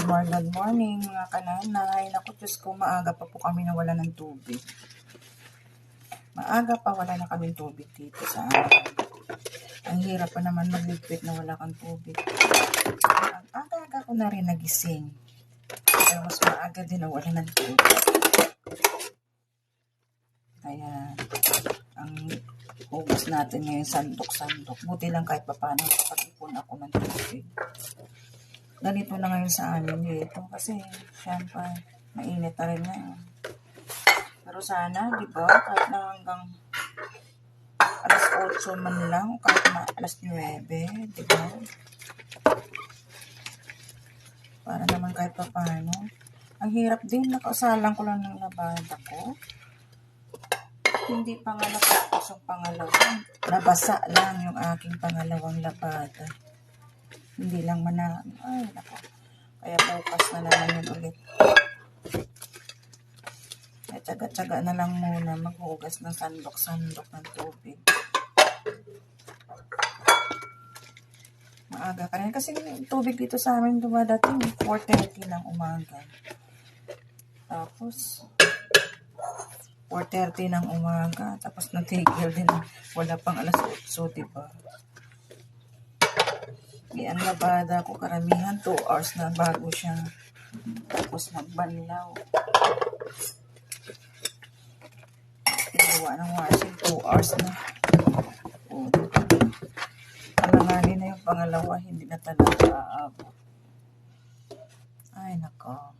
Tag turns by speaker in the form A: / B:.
A: Good morning mga kananay. Naku, Diyos ko, maaga pa po kami nawala ng tubig. Maaga pa wala na kaming tubig dito sa amin. Ang hirap pa naman magligpit na wala kang tubig. Ang aga-aga ko na rin nagising. Kaya mas maaga din nawala ng tubig. Kaya ang hugas natin ngayon sandok-sandok. Buti lang kahit paano kapag-ipon ako ng tubig. Ganito na ngayon sa amin dito kasi syempre mainit na rin ngayon. Pero sana, di ba, kahit na hanggang alas 8 man lang, kahit na alas 9, di ba? Para naman kahit pa paano. Ang hirap din, nakausalang ko lang ng labada ko. Hindi pa nga natapos ang pangalawa. Nabasa lang yung aking pangalawang labada. Hindi lang ay nako. Kaya bukas na naman yun ulit. Kaya tsaga-tsaga na lang muna maghugas ng sandok-sandok ng tubig. Maaga ka rin. Kasi yung tubig dito sa amin dumadating 4:30 ng umaga. Tapos 4:30 ng umaga. Tapos natigil din. Wala pang alas 8, diba? Ang labada ko karamihan 2 hours na bago siya tapos nagbanlaw. Ginawa ng washing 2 hours na. Alanganin na yung pangalawa, hindi na talaga aabot. Ay nako.